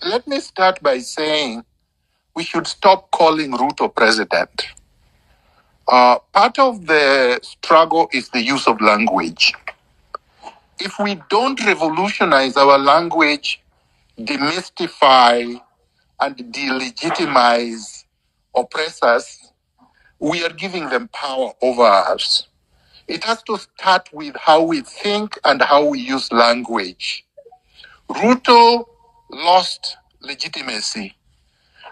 Let me start by saying we should stop calling Ruto president. Part of the struggle is the use of language. If we don't revolutionize our language, demystify and delegitimize oppressors, we are giving them power over us. It has to start with how we think and how we use language. Ruto lost legitimacy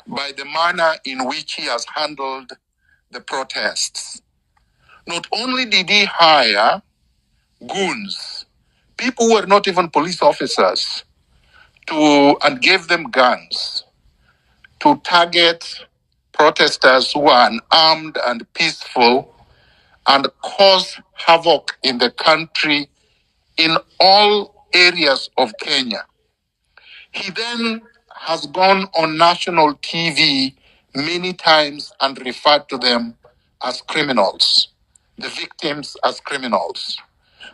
by the manner in which he has handled the protests. Not only did he hire goons, people who were not even police officers, and gave them guns to target protesters who are unarmed and peaceful and cause havoc in the country in all areas of Kenya. He then has gone on national TV many times and referred to them as criminals, the victims as criminals.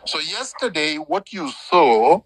So yesterday, what you saw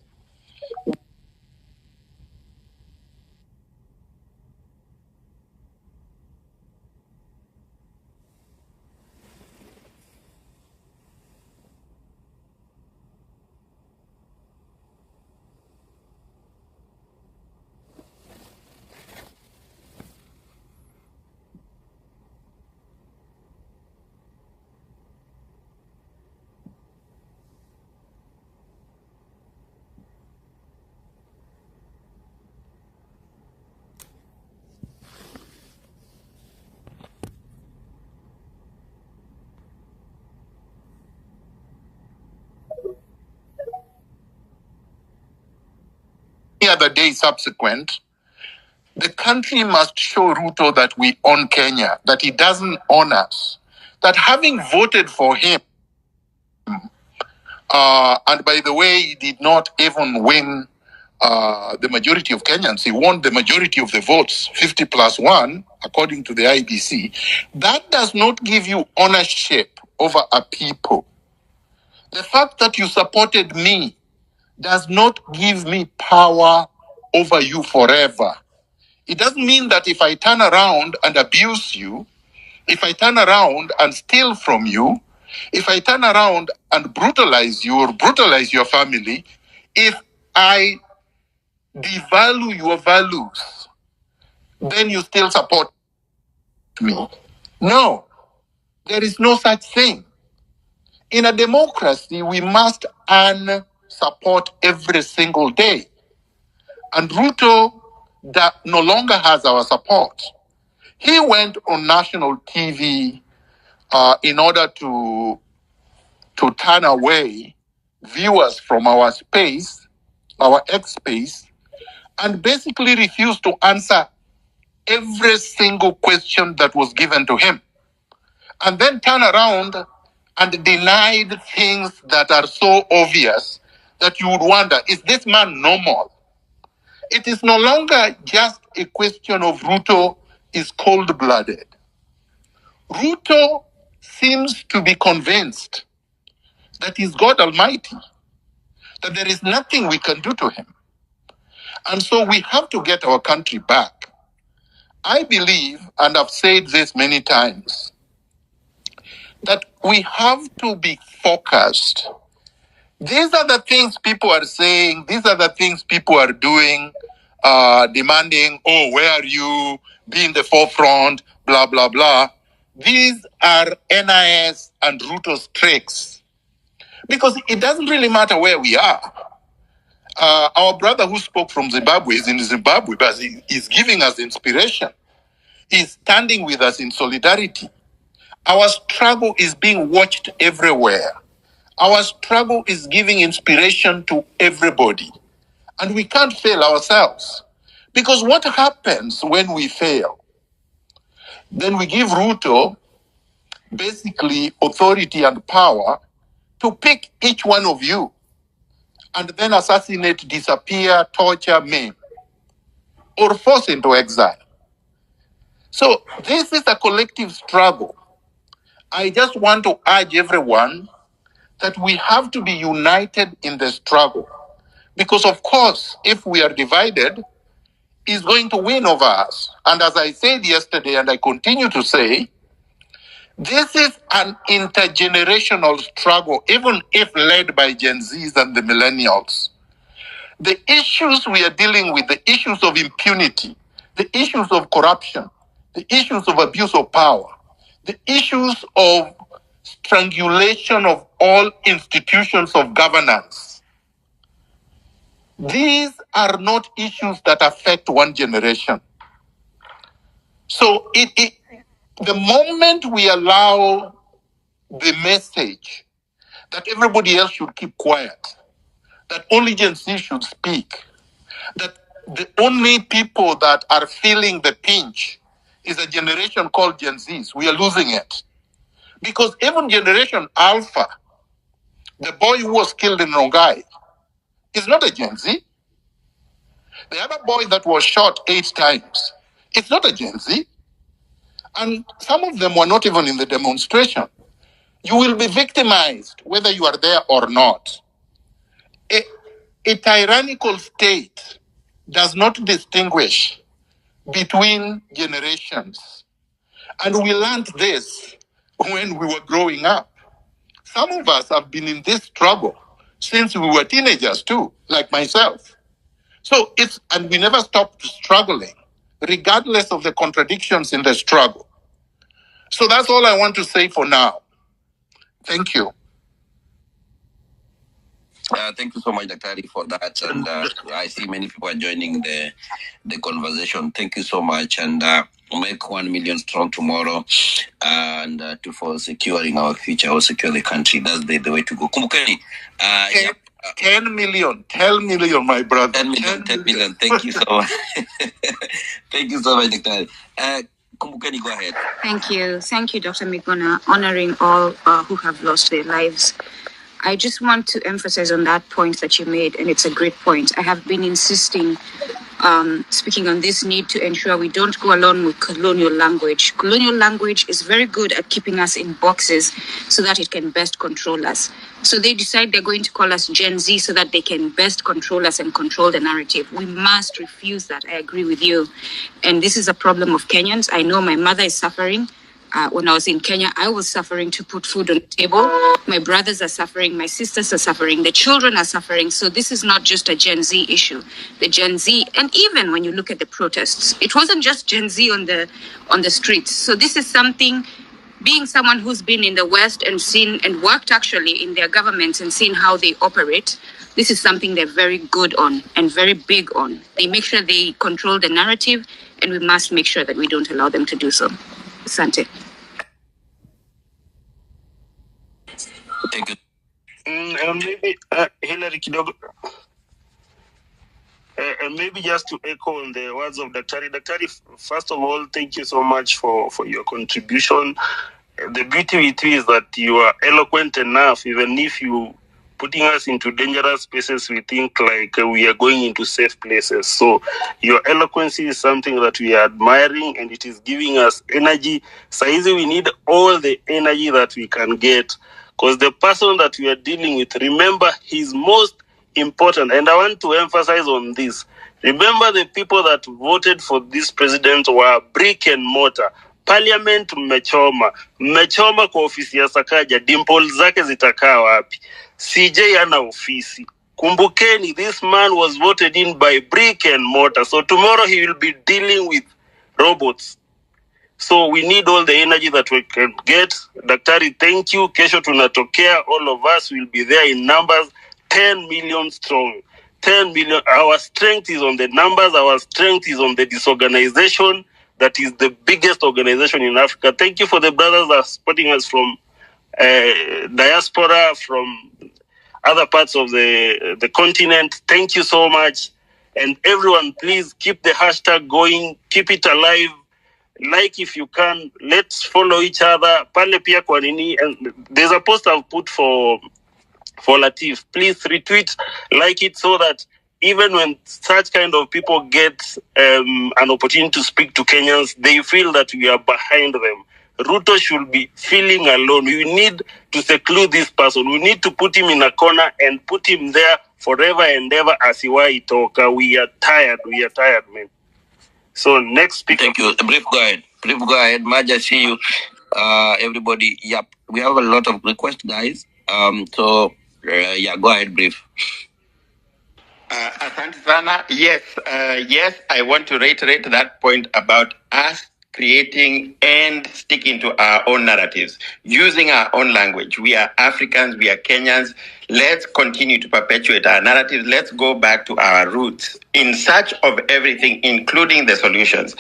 the other day subsequent, the country must show Ruto that we own Kenya, that he doesn't own us, that having voted for him, and by the way, he did not even win the majority of Kenyans. He won the majority of the votes, 50 plus 1, according to the IBC. That does not give you ownership over a people. The fact that you supported me does not give me power over you forever. It doesn't mean that if I turn around and abuse you, if I turn around and steal from you, if I turn around and brutalize you or brutalize your family, if I devalue your values, then you still support me. No, there is no such thing. In a democracy, we must earn support every single day. And Ruto that no longer has our support. He went on national TV in order to turn away viewers from our space, our X space, and basically refused to answer every single question that was given to him. And then turn around and denied things that are so obvious that you would wonder, is this man normal? It is no longer just a question of Ruto is cold-blooded. Ruto seems to be convinced that he's God Almighty, that there is nothing we can do to him. And so we have to get our country back. I believe, and I've said this many times, that we have to be focused. These are the things people are saying, these are the things people are doing, demanding, oh, where are you? Be in the forefront, blah, blah, blah. These are NIS and Ruto's tricks. Because it doesn't really matter where we are. Our brother who spoke from Zimbabwe is in Zimbabwe, but he's giving us inspiration. He's standing with us in solidarity. Our struggle is being watched everywhere. Our struggle is giving inspiration to everybody. And we can't fail ourselves. Because what happens when we fail? Then we give Ruto basically authority and power to pick each one of you and then assassinate, disappear, torture, maim, or force into exile. So this is a collective struggle. I just want to urge everyone that we have to be united in the struggle. Because of course, if we are divided, is going to win over us. And as I said yesterday, and I continue to say, this is an intergenerational struggle, even if led by Gen Zs and the millennials. The issues we are dealing with, the issues of impunity, the issues of corruption, the issues of abuse of power, the issues of strangulation of all institutions of governance, these are not issues that affect one generation. So the moment we allow the message that everybody else should keep quiet, that only Gen Z should speak, that the only people that are feeling the pinch is a generation called Gen Zs, we are losing it. Because even Generation Alpha, the boy who was killed in Rongai, is not a Gen Z. The other boy that was shot 8 times, it's not a Gen Z. And some of them were not even in the demonstration. You will be victimized whether you are there or not. A tyrannical state does not distinguish between generations. And we learned this when we were growing up. Some of us have been in this struggle since we were teenagers too, like myself. So and we never stopped struggling, regardless of the contradictions in the struggle. So that's all I want to say for now. Thank you. Thank you so much, Daktari, for that. And I see many people are joining the conversation. Thank you so much. And make 1 million strong tomorrow, and for securing our future or secure the country. That's the way to go. Kumbukeni. 10 million, my brother. 10 million. Thank you so much. Thank you so much, Daktari. Kumbukeni, go ahead. Thank you, Dr. Miguna, honoring all who have lost their lives. I just want to emphasize on that point that you made, and it's a great point. I have been insisting, speaking on this need to ensure we don't go along with colonial language. Colonial language is very good at keeping us in boxes so that it can best control us. So they decide they're going to call us Gen Z so that they can best control us and control the narrative. We must refuse that. I agree with you. And this is a problem of Kenyans. I know my mother is suffering. When I was in Kenya, I was suffering to put food on the table. My brothers are suffering. My sisters are suffering. The children are suffering. So this is not just a Gen Z issue. The Gen Z, and even when you look at the protests, it wasn't just Gen Z on the streets. So this is something, being someone who's been in the West and seen and worked actually in their governments and seen how they operate, this is something they're very good on and very big on. They make sure they control the narrative, and we must make sure that we don't allow them to do so. Asante. Thank you. Maybe Hillary Kidogo. Maybe just to echo on the words of Daktari. Daktari, first of all, thank you so much for your contribution. The beauty with you is that you are eloquent enough, even if you putting us into dangerous spaces, we think like we are going into safe places. So your eloquence is something that we are admiring, and it is giving us energy. So easy, we need all the energy that we can get, because the person that we are dealing with, remember, he's most important. And I want to emphasize on this. Remember, the people that voted for this president were brick and mortar. Parliament mmechoma kwa ofisi ya Sakaja, dimple zake zitakaa wapi? CJ ana ofisi. Kumbukeni, this man was voted in by brick and mortar. So tomorrow he will be dealing with robots. So we need all the energy that we can get. Daktari, thank you. Kesho tunatokea. All of us will be there in numbers. 10 million strong. 10 million. Our strength is on the numbers. Our strength is on the disorganization. That is the biggest organization in Africa. Thank you for the brothers that are supporting us from diaspora, from other parts of the continent. Thank you so much. And everyone, please keep the hashtag going. Keep it alive. Like if you can, let's follow each other. Pale pia kwa nini. And there's a post I've put for Latif. Please retweet, like it, so that even when such kind of people get an opportunity to speak to Kenyans, they feel that we are behind them. Ruto should be feeling alone. We need to seclude this person. We need to put him in a corner and put him there forever and ever as Iwai Toka. We are tired. We are tired, man. So next speaker. Thank you. Brief, go ahead. Maja, see you. Everybody, yep. We have a lot of requests, guys. Go ahead, brief. Asante sana. Yes, I want to reiterate that point about us creating and sticking to our own narratives, using our own language. We are Africans, we are Kenyans. Let's continue to perpetuate our narratives. Let's go back to our roots in search of everything, including the solutions.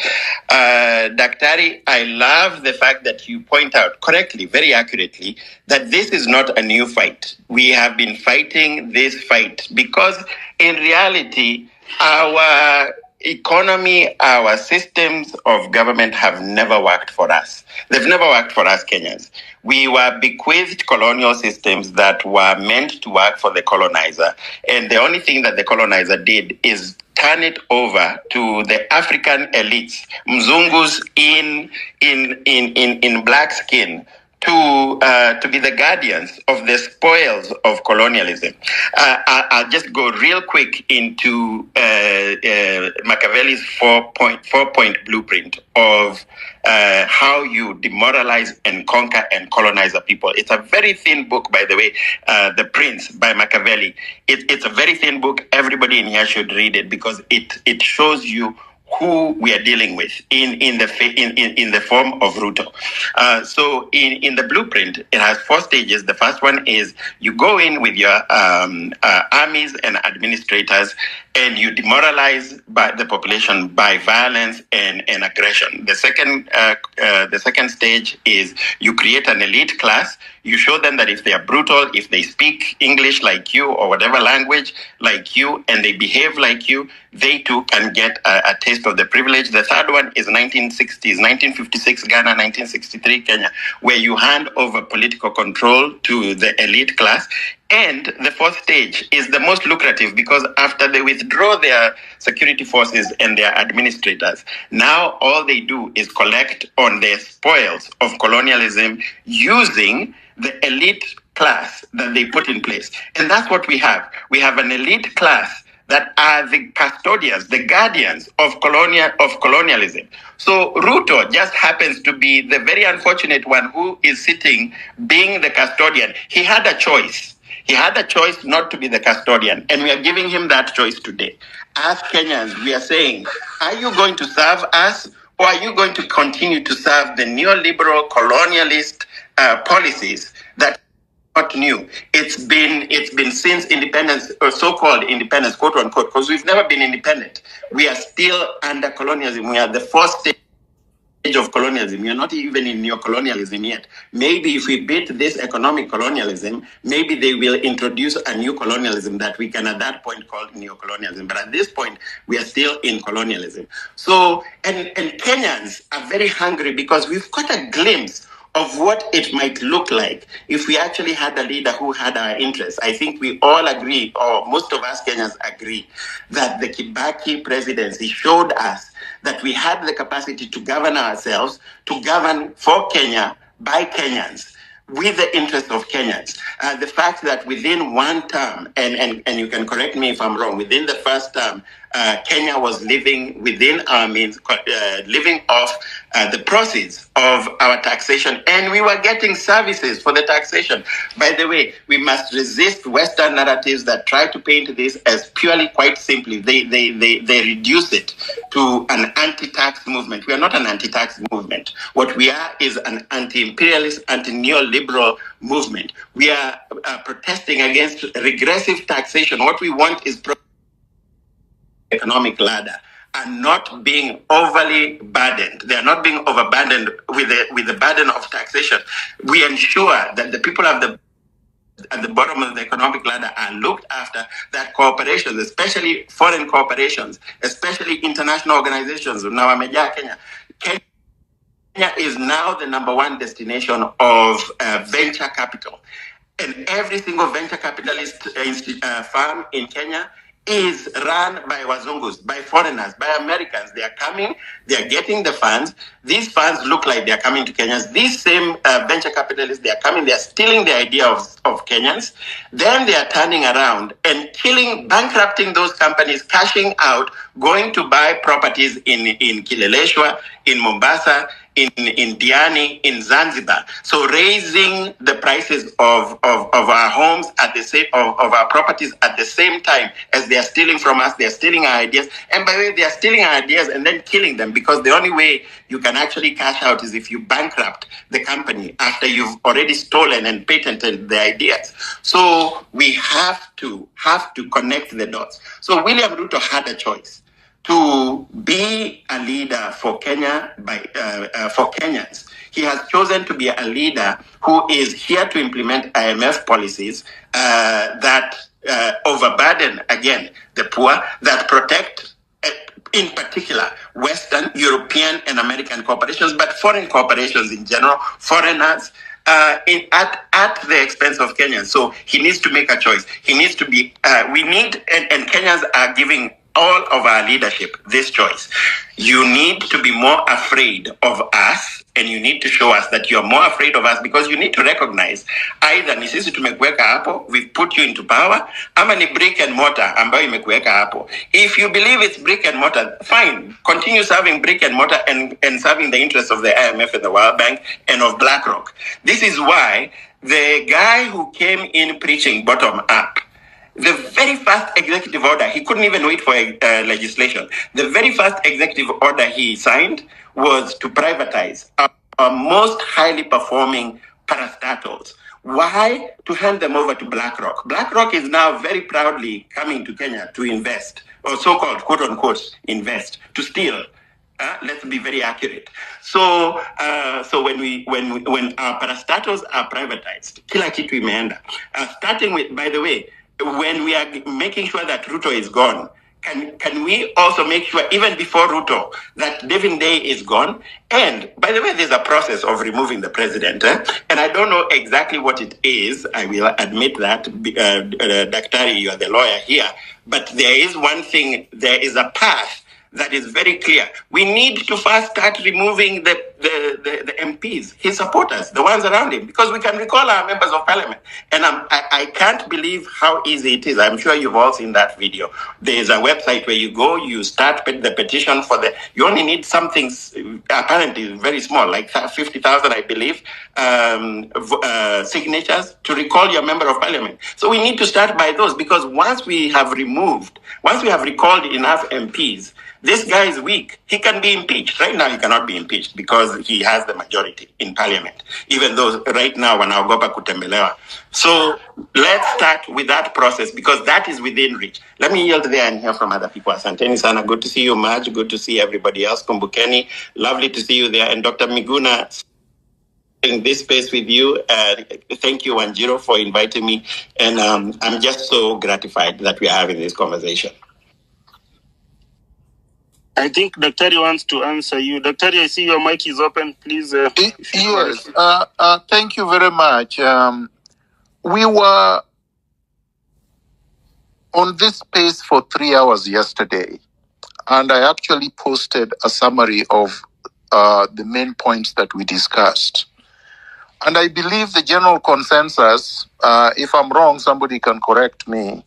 Daktari, I love the fact that you point out correctly, very accurately, that this is not a new fight. We have been fighting this fight because in reality, our economy, our systems of government have never worked for us. They've never worked for us Kenyans. We were bequeathed colonial systems that were meant to work for the colonizer. And the only thing that the colonizer did is turn it over to the African elites, Mzungus in black skin, to be the guardians of the spoils of colonialism. I'll just go real quick into Machiavelli's four-point blueprint of how you demoralize and conquer and colonize a people. It's a very thin book, by the way, The Prince by Machiavelli. It's a very thin book. Everybody in here should read it because it shows you who we are dealing with in the form of ruto. So in the blueprint, it has 4 stages. The first one is you go in with your armies and administrators, and you demoralize the population by violence and aggression. The second stage is you create an elite class. You show them that if they are brutal, if they speak English like you or whatever language like you, and they behave like you, they too can get a taste of the privilege. The third one is 1960s, 1956 Ghana, 1963 Kenya, where you hand over political control to the elite class. And the 4th stage is the most lucrative because after they withdraw their security forces and their administrators, now all they do is collect on the spoils of colonialism using the elite class that they put in place. And that's what we have. We have an elite class that are the custodians, the guardians of colonialism. So Ruto just happens to be the very unfortunate one who is sitting being the custodian. He had a choice. He had a choice not to be the custodian, and we are giving him that choice today. As Kenyans, we are saying, are you going to serve us, or are you going to continue to serve the neoliberal colonialist policies that are not new? It's been since independence, or so-called independence, quote unquote, because we've never been independent. We are still under colonialism. We are the 4th stage of colonialism. You're not even in neo-colonialism yet. Maybe if we beat this economic colonialism, maybe they will introduce a new colonialism that we can at that point call neo-colonialism. But at this point, we are still in colonialism. So, and Kenyans are very hungry because we've got a glimpse of what it might look like if we actually had a leader who had our interests. I think we all agree, or most of us Kenyans agree, that the Kibaki presidency showed us that we had the capacity to govern ourselves, to govern for Kenya, by Kenyans, with the interest of Kenyans. The fact that within one term, and you can correct me if I'm wrong, within the first term, Kenya was living within our means, living off the proceeds of our taxation, and we were getting services for the taxation. By the way, we must resist Western narratives that try to paint this as purely, quite simply, they reduce it to an anti-tax movement. We are not an anti-tax movement. What we are is an anti-imperialist, anti-neoliberal movement. We are protesting against regressive taxation. What we want is economic ladder are not being overly burdened. They are not being overburdened with the burden of taxation. We ensure that the people at the bottom of the economic ladder are looked after, that corporations, especially foreign corporations, especially international organizations, now Kenya is now the number 1 destination of venture capital. And every single venture capitalist firm in Kenya is run by Wazungus, by foreigners, by Americans. They are coming, they are getting the funds. These funds look like they are coming to Kenyans. These same venture capitalists, they are coming, they are stealing the idea of Kenyans. Then they are turning around and bankrupting those companies, cashing out going to buy properties in Kileleshwa, in Mombasa, in Diani, in Zanzibar. So raising the prices of our homes at the same of our properties at the same time as they are stealing from us, they are stealing our ideas. And by the way, they are stealing our ideas and then killing them, because the only way you can actually cash out is if you bankrupt the company after you've already stolen and patented the ideas. So we have to connect the dots. So William Ruto had a choice to be a leader for Kenya for Kenyans. He has chosen to be a leader who is here to implement IMF policies that overburden again the poor, that protect in particular Western, European, and American corporations, but foreign corporations in general, foreigners. At the expense of Kenyans. So he needs to make a choice. He needs to be, and Kenyans are giving all of our leadership this choice. You need to be more afraid of us, and you need to show us that you're more afraid of us, because you need to recognize either ni sisi tumekuweka hapo, we've put you into power, ama ni brick and mortar ambayo imekuweka hapo. If you believe it's brick and mortar, fine, continue serving brick and mortar and serving the interests of the IMF and the World Bank and of BlackRock. This is why the guy who came in preaching bottom up, the very first executive order, he couldn't even wait for legislation. The very first executive order he signed was to privatize our most highly performing parastatals. Why? To hand them over to BlackRock. BlackRock is now very proudly coming to Kenya to invest, or so-called quote-unquote invest, to steal. Let's be very accurate. So when our parastatals are privatized, kila kitu imeenda. Starting with, by the way, when we are making sure that Ruto is gone, can we also make sure, even before Ruto, that Devin Day is gone? And by the way, there's a process of removing the president, and I don't know exactly what it is. I will admit that, Daktari, you are the lawyer here, but there is one thing, there is a path that is very clear. We need to first start removing the MPs, his supporters, the ones around him, because we can recall our members of parliament. And I can't believe how easy it is. I'm sure you've all seen that video. There's a website where you go, you start the petition for you only need something apparently very small, like 50,000, I believe, signatures to recall your member of parliament. So we need to start by those, because once we have recalled enough MPs, this guy is weak. He can be impeached. Right now, he cannot be impeached because he has the majority in parliament, even though right now, wanaogopa kutembelewa. So let's start with that process, because that is within reach. Let me yield there and hear from other people. Asanteni sana. Good to see you, Maj. Good to see everybody else. Kumbukeni. Lovely to see you there. And Dr. Miguna, in this space with you. Thank you, Wanjiro, for inviting me. And I'm just so gratified that we are having this conversation. I think Daktari wants to answer you. Daktari, I see your mic is open. Please. Yes. Thank you very much. We were on this space for 3 hours yesterday, and I actually posted a summary of the main points that we discussed. And I believe the general consensus, if I'm wrong, somebody can correct me,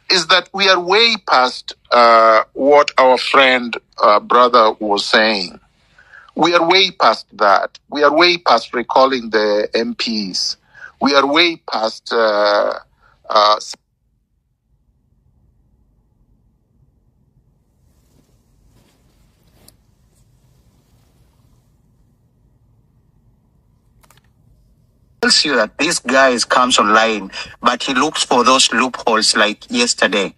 is that we are way past what our friend, brother was saying. We are way past that. We are way past recalling the MPs. We are way past tells you that this guy comes online, but he looks for those loopholes like yesterday.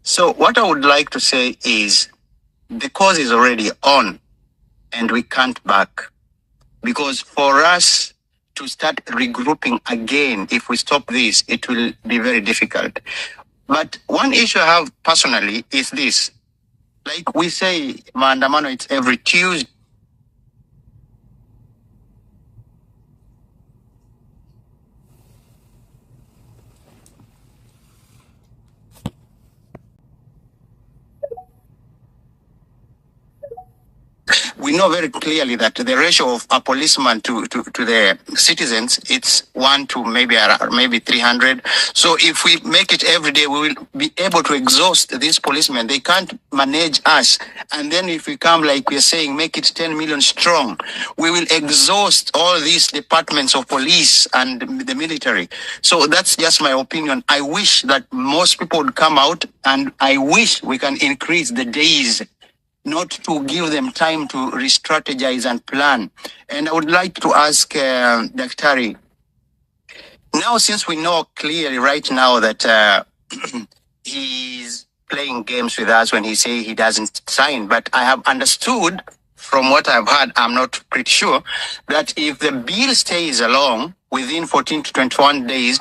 So what I would like to say is the cause is already on and we can't back. Because for us to start regrouping again, if we stop this, it will be very difficult. But one issue I have personally is this. Like we say, maandamano, it's every Tuesday. we know very clearly that the ratio of a policeman to the citizens, it's 1 to maybe 300. So if we make it every day, we will be able to exhaust these policemen. They can't manage us. And then if we come, like we're saying, make it 10 million strong, we will exhaust all these departments of police and the military. So that's just my opinion. I wish that most people would come out, and I wish we can increase the days, not to give them time to re-strategize and plan. And I would like to ask Daktari, now since we know clearly right now that he's playing games with us when he say he doesn't sign, but I have understood from what I've heard, I'm not pretty sure, that if the bill stays along within 14 to 21 days,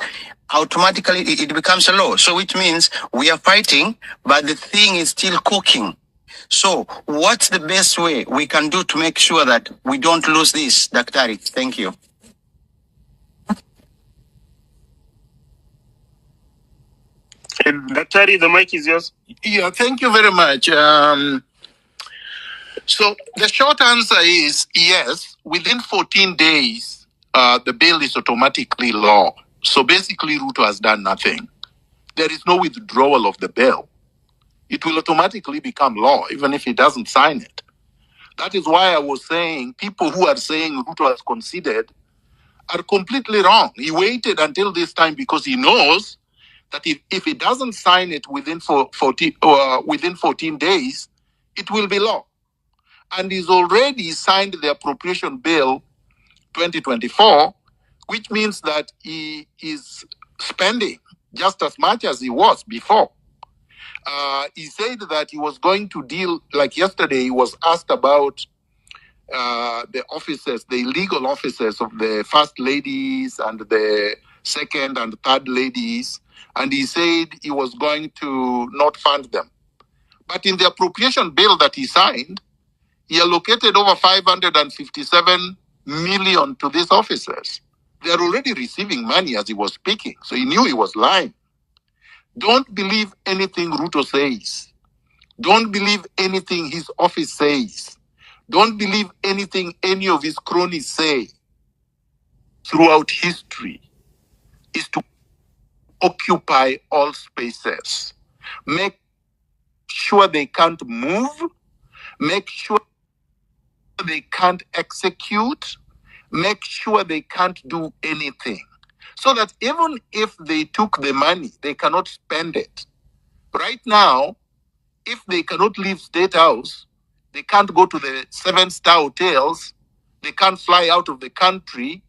automatically it becomes a law. So which means we are fighting, but the thing is still cooking. So what's the best way we can do to make sure that we don't lose this, Daktari? Thank you. Daktari, the mic is yours. Yeah, thank you very much. So the short answer is yes, within 14 days, the bill is automatically law. So basically, Ruto has done nothing. There is no withdrawal of the bill. It will automatically become law, even if he doesn't sign it. That is why I was saying people who are saying Ruto has conceded are completely wrong. He waited until this time because he knows that if he doesn't sign it within 14 days, it will be law. And he's already signed the appropriation bill 2024, which means that he is spending just as much as he was before. He said that he was going to deal, like yesterday, he was asked about the officers, the illegal officers of the first ladies and the second and third ladies, and he said he was going to not fund them. But in the appropriation bill that he signed, he allocated over 557 million to these officers. They are already receiving money as he was speaking, so he knew he was lying. Don't believe anything Ruto says. Don't believe anything his office says. Don't believe anything any of his cronies say. Throughout history is to occupy all spaces. Make sure they can't move. Make sure they can't execute. Make sure they can't do anything. So that even if they took the money, they cannot spend it. Right now, if they cannot leave State House, they can't go to the 7-star hotels, they can't fly out of the country,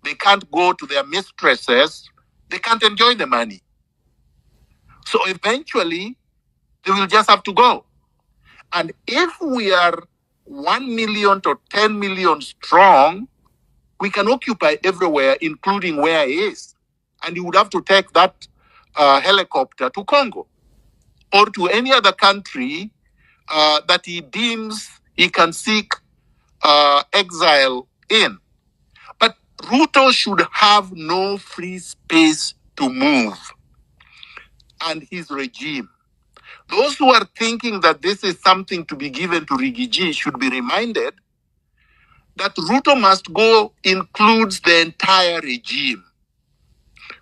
they can't go to their mistresses, they can't enjoy the money. So eventually, they will just have to go. And if we are 1 million to 10 million strong, we can occupy everywhere, including where he is. And he would have to take that helicopter to Congo or to any other country that he deems he can seek exile in. But Ruto should have no free space to move. And his regime. Those who are thinking that this is something to be given to Rigiji should be reminded that Ruto must go includes the entire regime.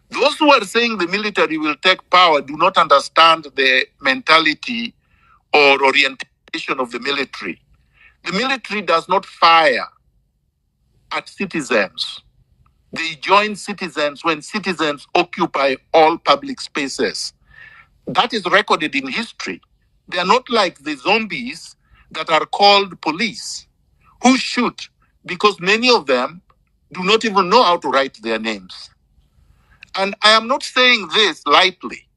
Those who are saying the military will take power do not understand the mentality or orientation of the military. The military does not fire at citizens. They join citizens when citizens occupy all public spaces. That is recorded in history. They are not like the zombies that are called police, who shoot because many of them do not even know how to write their names. And I am not saying this lightly,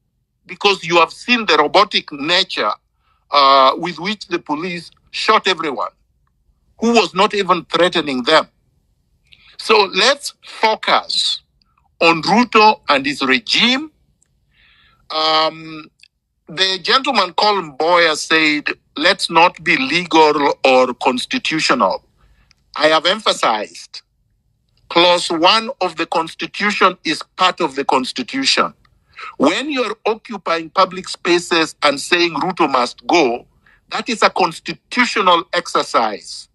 because you have seen the robotic nature with which the police shot everyone who was not even threatening them. So let's focus on Ruto and his regime. The gentleman called Mboya said, let's not be legal or constitutional. I have emphasized, Clause 1 of the Constitution is part of the Constitution. When you're occupying public spaces and saying Ruto must go, that is a constitutional exercise.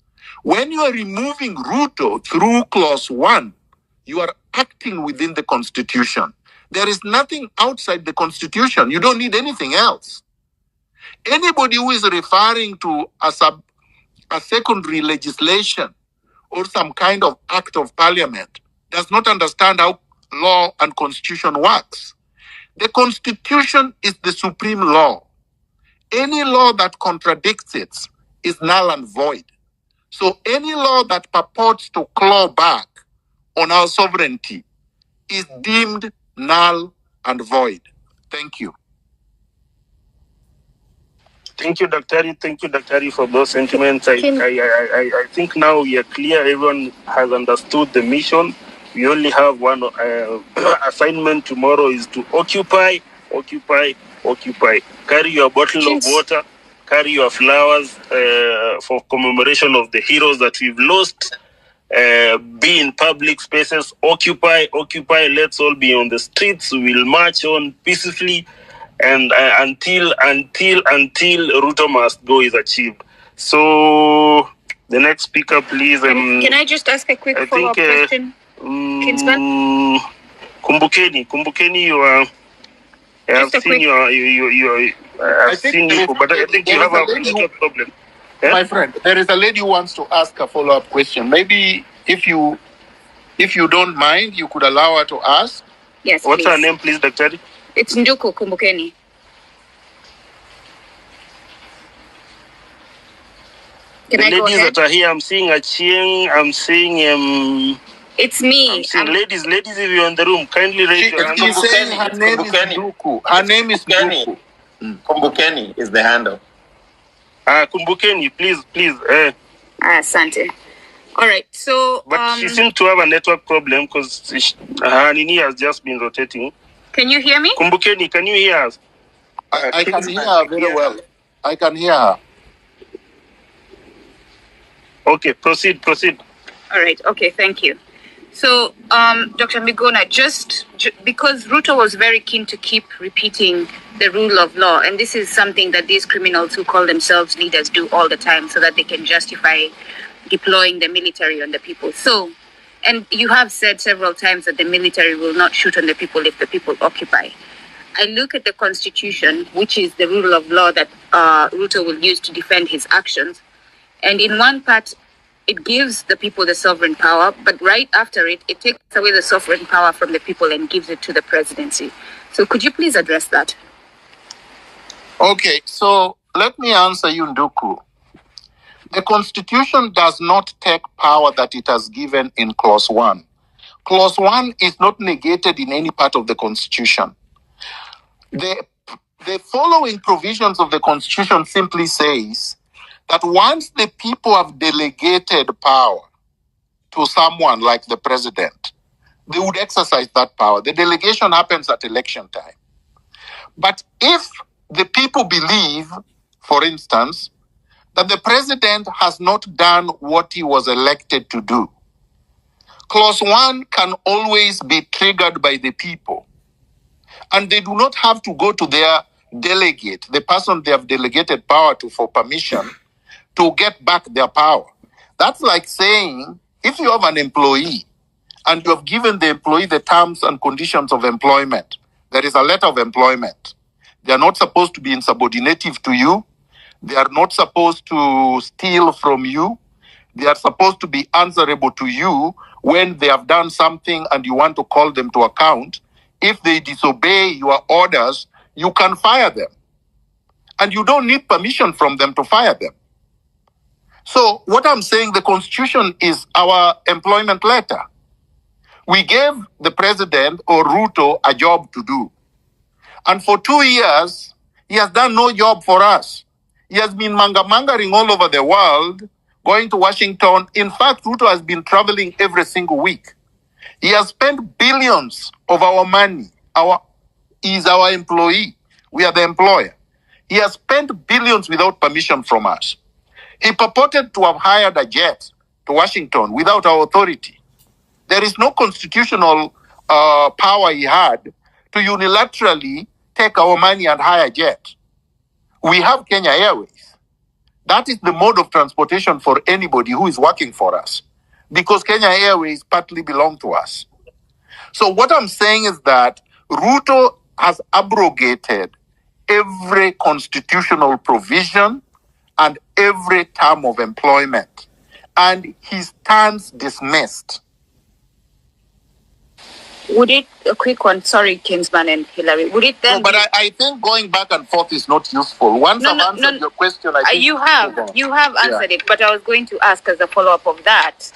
When you are removing ruto through clause 1, you are acting within the Constitution. There is nothing outside the Constitution. You don't need anything else. Anybody who is referring to a secondary legislation or some kind of act of parliament does not understand how law and constitution works. The Constitution is the supreme law. Any law that contradicts it is null and void. So any law that purports to claw back on our sovereignty is deemed null and void. Thank you. Thank you, Daktari. Thank you, Daktari, for those sentiments. I think now we are clear. Everyone has understood the mission. We only have one assignment tomorrow is to occupy. Carry your bottle of water, carry your flowers for commemoration of the heroes that we've lost. Be in public spaces, occupy. Let's all be on the streets. We'll march on peacefully. And until Ruto must go is achieved. So the next speaker, please. Can I just ask a quick follow-up question, Kinsman? Kumbukeni, you are. I've seen you. I've seen you, but I think you have a network problem. Yeah? My friend, there is a lady who wants to ask a follow-up question. Maybe if you don't mind, you could allow her to ask. Yes. What's her name, please, Daktari? It's Nduku Kumbukeni. The ladies that are here, I'm seeing Achieng, I'm seeing it's me. I'm seeing ladies, if you're in the room, kindly raise your hand. She's saying her name is Nduku. Her name is Nduku. Kumbukeni is the handle. Kumbukeni, please. Asante. All right, so but she seems to have a network problem because her nini has just been rotating. Can you hear me? Kumbukeni, can you hear us? I can hear her very well. I can hear her. Okay, proceed. All right, okay, thank you. So, Dr. Miguna, just because Ruto was very keen to keep repeating the rule of law, and this is something that these criminals who call themselves leaders do all the time so that they can justify deploying the military on the people. So, and you have said several times that the military will not shoot on the people if the people occupy. I look at the Constitution, which is the rule of law that Ruto will use to defend his actions. And in one part, it gives the people the sovereign power, but right after it takes away the sovereign power from the people and gives it to the presidency. So could you please address that? Okay, so let me answer you, Nduku. The Constitution does not take power that it has given in Clause 1. Clause 1 is not negated in any part of the Constitution. The following provisions of the Constitution simply says that once the people have delegated power to someone like the president, they would exercise that power. The delegation happens at election time. But if the people believe, for instance, that the president has not done what he was elected to do, Clause 1 can always be triggered by the people. And they do not have to go to their delegate, the person they have delegated power to, for permission to get back their power. That's like saying, if you have an employee and you have given the employee the terms and conditions of employment, there is a letter of employment. They are not supposed to be insubordinative to you. They are not supposed to steal from you. They are supposed to be answerable to you when they have done something and you want to call them to account. If they disobey your orders, you can fire them. And you don't need permission from them to fire them. So what I'm saying, the Constitution is our employment letter. We gave the president or Ruto a job to do. And for 2 years, he has done no job for us. He has been mangering all over the world, going to Washington. In fact, Ruto has been traveling every single week. He has spent billions of our money. He is our employee. We are the employer. He has spent billions without permission from us. He purported to have hired a jet to Washington without our authority. There is no constitutional power he had to unilaterally take our money and hire a jet. We have Kenya Airways. That is the mode of transportation for anybody who is working for us, because Kenya Airways partly belong to us. So what I'm saying is that Ruto has abrogated every constitutional provision and every term of employment, and he stands dismissed. Would it, a quick one, sorry, Kingsman and Hillary, would it then No, but I think going back and forth is not useful. Once I've answered your question, I think you have answered it, but I was going to ask as a follow-up of that,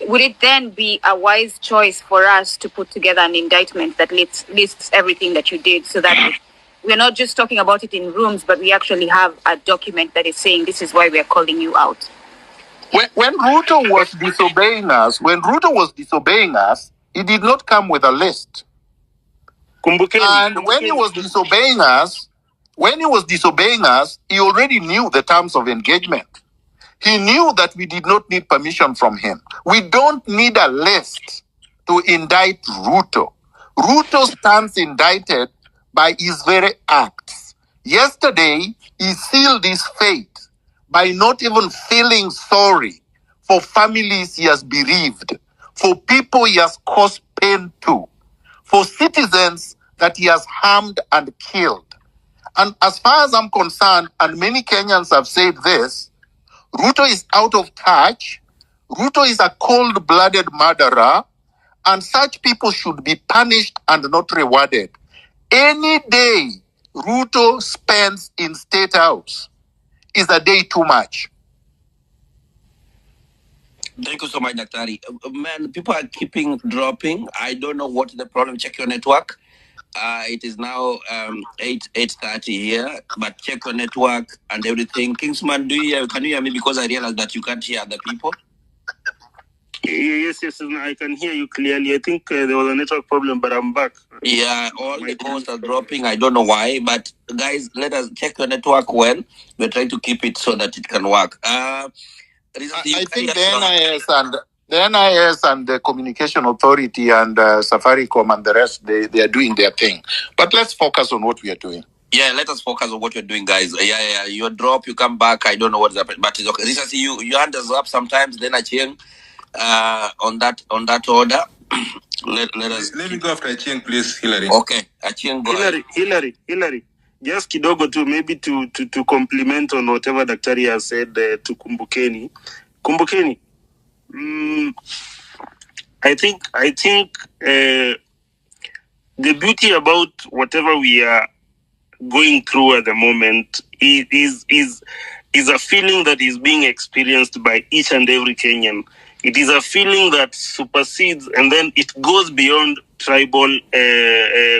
would it then be a wise choice for us to put together an indictment that lists everything that you did, so that we're not just talking about it in rooms, but we actually have a document that is saying this is why we're calling you out? When Ruto was disobeying us, he did not come with a list. And when he was disobeying us, he already knew the terms of engagement. He knew that we did not need permission from him. We don't need a list to indict Ruto. Ruto stands indicted by his very acts. Yesterday, he sealed his fate by not even feeling sorry for families he has bereaved, for people he has caused pain to, for citizens that he has harmed and killed. And as far as I'm concerned, and many Kenyans have said this, Ruto is out of touch. Ruto is a cold-blooded murderer, and such people should be punished and not rewarded. Any day Ruto spends in State House is a day too much. Thank you so much, Daktari. Man, people are keeping dropping. I don't know what the problem. Check your network. It is now 8:30 here, but check your network and everything. Kingsman, can you hear me? Because I realized that you can't hear other people. Yes, I can hear you clearly. I think there was a network problem, but I'm back. Yeah, all the calls are dropping. I don't know why, but guys, let us check your network well. We're trying to keep it so that it can work. I think the NIS and the Communication Authority and Safaricom and the rest, they are doing their thing. But let's focus on what we are doing. Yeah, let us focus on what you're doing, guys. Yeah. You drop, you come back. I don't know what's happening, but it's okay. This is your hand is up sometimes. Then I change on that order. let me go after Achieng, please, Hillary. Okay, Achieng, go ahead. Hillary. Just kidogo too, maybe to compliment on whatever Daktari has said to Kumbukeni. I think the beauty about whatever we are going through at the moment is a feeling that is being experienced by each and every Kenyan. It is a feeling that supersedes and then it goes beyond tribal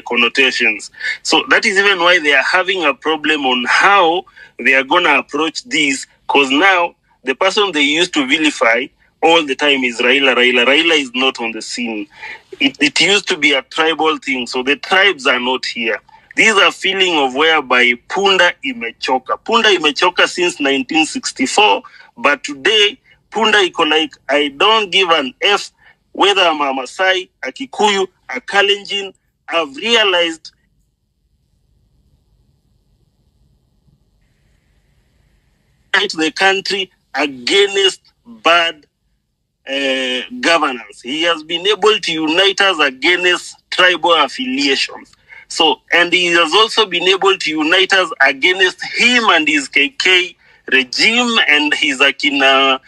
connotations. So that is even why they are having a problem on how they are going to approach this, because now the person they used to vilify all the time is Raila. Raila is not on the scene. It used to be a tribal thing, so the tribes are not here. These are feeling of whereby Punda imechoka since 1964, but today Punda iko like, I don't give an F whether I'm a Maasai, a Kikuyu, a Kalenjin. I've realized the country against bad governance. He has been able to unite us against tribal affiliations. So, and he has also been able to unite us against him and his KK regime and his Akina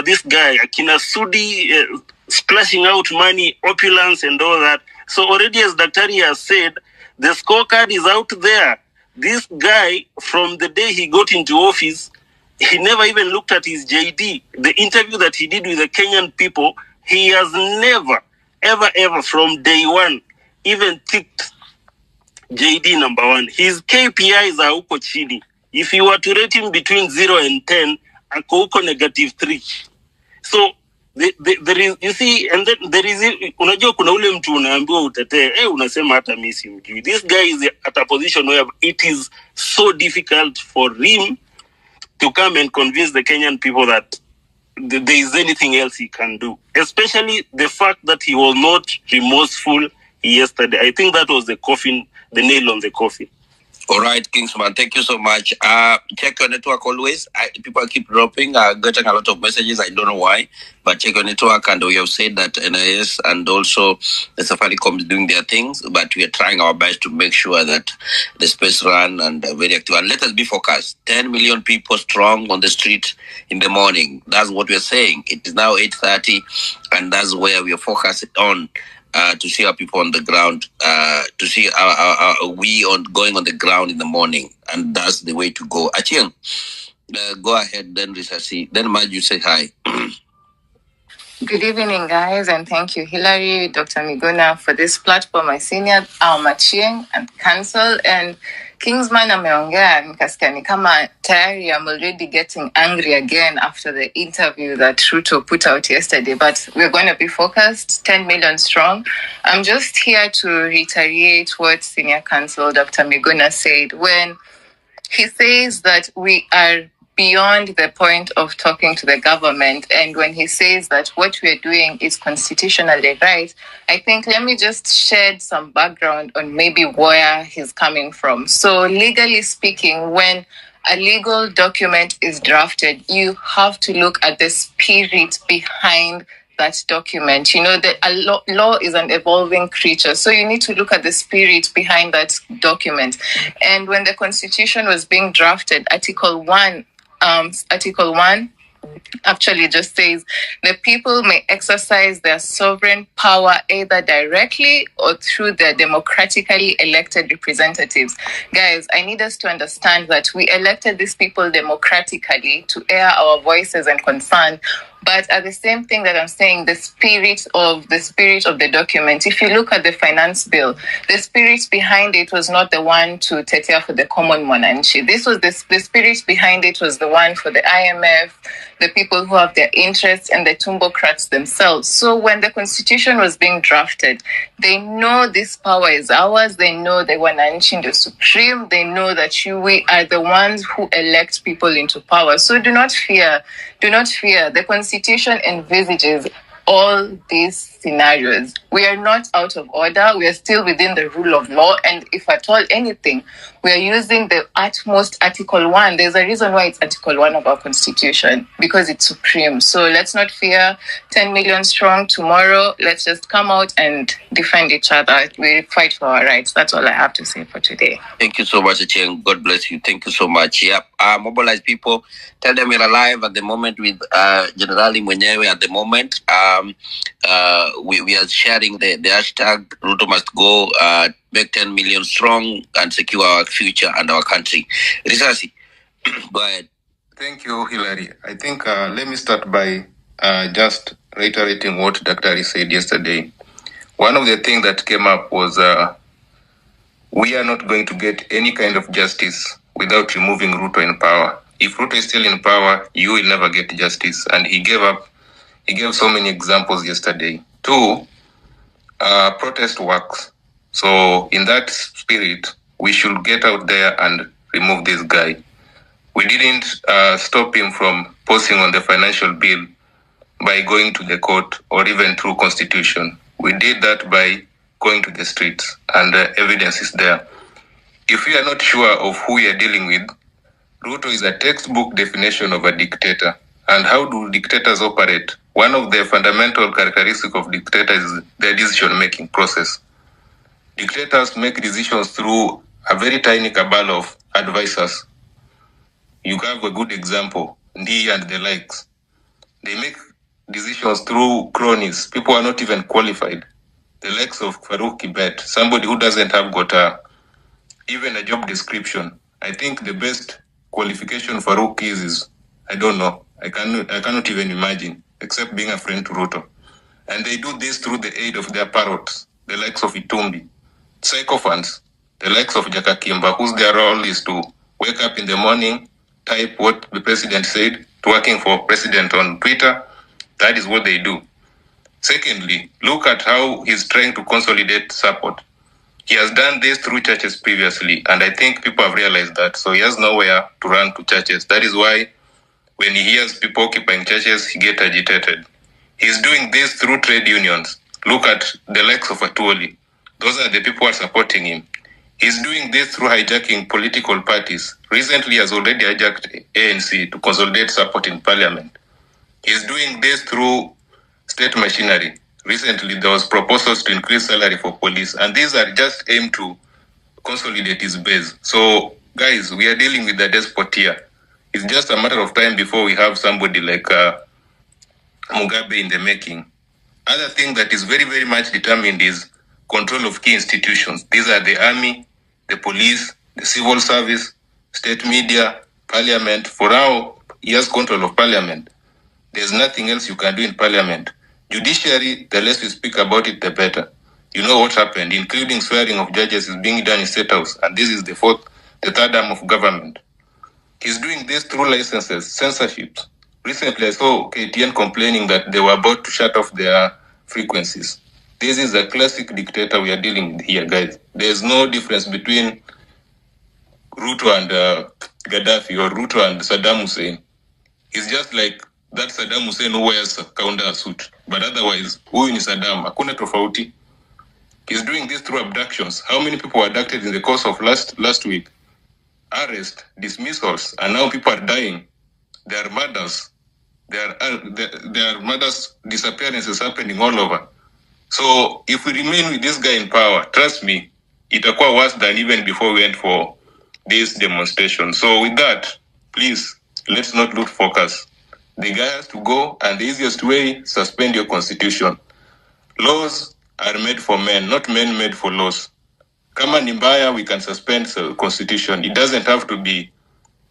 this guy, Akina Sudi, splashing out money, opulence and all that. So already, as Daktari has said, the scorecard is out there. This guy, from the day he got into office, he never even looked at his JD. The interview that he did with the Kenyan people, he has never, ever from day one even ticked JD number one. His KPIs are uko chini. If you were to rate him between 0 and 10, ako uko -3. So there is, you see, and then there is, unajua kuna ule mtu unaambiwa utetee, unasema hata mimi simjui. This guy is at a position where it is so difficult for him to come and convince the Kenyan people that there is anything else he can do. Especially the fact that he was not remorseful yesterday. I think that was the nail on the coffin. All right, Kingsman, thank you so much. Check your network always. People keep dropping, getting a lot of messages. I don't know why, but check your network. And we have said that NIS and also the Safaricom is doing their things, but we are trying our best to make sure that the space run and very active. And let us be focused. 10 million people strong on the street in the morning. That's what we're saying. It is now 8:30, and that's where we are focused on. To see our people on the ground, to see we on going on the ground in the morning, and that's the way to go. Achieng, go ahead, then Risasi, then Maj, you say hi. Good evening, guys, and thank you, Hillary, Dr. Miguna, for this platform. My senior Achieng and Council and Kingsman ameongea nikasikia ni kama tayari I'm already getting angry again after the interview that Ruto put out yesterday, but we're going to be focused, 10 million strong. I'm just here to reiterate what Senior Counsel Dr. Miguna said when he says that we are beyond the point of talking to the government. And when he says that what we're doing is constitutionally right, I think let me just shed some background on maybe where he's coming from. So legally speaking, when a legal document is drafted, you have to look at the spirit behind that document. You know, law is an evolving creature. So you need to look at the spirit behind that document. And when the Constitution was being drafted, Article 1 actually just says the people may exercise their sovereign power either directly or through their democratically elected representatives. Guys, I need us to understand that we elected these people democratically to air our voices and concern. But at the same thing that I'm saying, the spirit of the document, if you look at the finance bill, the spirit behind it was not the one to tetea for the common mwananchi. This was the spirit behind it was the one for the IMF, the people who have their interests, and the tumbocrats themselves. So when the Constitution was being drafted, they know this power is ours. They know the wananchi, the supreme. They know that we are the ones who elect people into power. So do not fear. Do not fear. The Constitution envisages all these scenarios. We are not out of order. We are still within the rule of law. And if at all anything, we are using the utmost Article 1. There's a reason why it's Article 1 of our Constitution, because it's supreme. So let's not fear. 10 million strong tomorrow. Let's just come out and defend each other. We fight for our rights. That's all I have to say for today. Thank you so much, Etienne. God bless you. Thank you so much. Yep. Mobilize people. Tell them we're alive at the moment with Generali Mwenyewe at the moment. We are sharing the hashtag Ruto must go, make 10 million strong and secure our future and our country. Risasi, go ahead. Thank you, Hillary. I think let me start by just reiterating what Dr. said yesterday. One of the things that came up was we are not going to get any kind of justice without removing Ruto in power. If Ruto is still in power, you will never get justice. And he gave so many examples yesterday. 2, protest works. So in that spirit, we should get out there and remove this guy. We didn't stop him from posting on the financial bill by going to the court or even through constitution. We did that by going to the streets, and the evidence is there. If we are not sure of who we are dealing with, Ruto is a textbook definition of a dictator. And how do dictators operate? One of the fundamental characteristics of dictators is their decision-making process. Dictators make decisions through a very tiny cabal of advisors. You have a good example, Ndi and the likes. They make decisions through cronies. People are not even qualified. The likes of Farouk Kibet, somebody who doesn't have got even a job description. I think the best qualification Farouk is I don't know. I cannot even imagine, except being a friend to Ruto. And they do this through the aid of their parrots, the likes of Itumbi. Sycophants, the likes of Jaka Kimba, whose their role is to wake up in the morning, type what the president said, working for president on Twitter. That is what they do. Secondly, look at how he's trying to consolidate support. He has done this through churches previously, and I think people have realized that. So he has nowhere to run to churches. That is why when he hears people occupying churches, he gets agitated. He's doing this through trade unions. Look at the likes of Atuoli. Those are the people who are supporting him. He's doing this through hijacking political parties. Recently, he has already hijacked ANC to consolidate support in parliament. He's doing this through state machinery. Recently, there was proposals to increase salary for police, and these are just aimed to consolidate his base. So, guys, we are dealing with the despot here. It's just a matter of time before we have somebody like Mugabe in the making. Other thing that is very, very much determined is control of key institutions. These are the army, the police, the civil service, state media, parliament. For now, he has control of parliament. There's nothing else you can do in parliament. Judiciary, the less we speak about it, the better. You know what happened, including swearing of judges is being done in State House, and this is the third arm of government. He's doing this through licenses, censorship. Recently, I saw KTN complaining that they were about to shut off their frequencies. This is a classic dictator we are dealing with here, guys. There's no difference between Ruto and Gaddafi or Ruto and Saddam Hussein. It's just like that Saddam Hussein who wears a counter suit. But otherwise, huyu ni Saddam. Hakuna tofauti. He's doing this through abductions. How many people were abducted in the course of last week? Arrest, dismissals, and now people are dying. There are murders. There are murders, disappearances happening all over. So if we remain with this guy in power, trust me, itakuwa worse than even before we went for this demonstration. So with that, please, let's not lose focus. The guy has to go, and the easiest way, suspend your constitution. Laws are made for men, not men made for laws. Kama ni mbaya, we can suspend the constitution. It doesn't have to be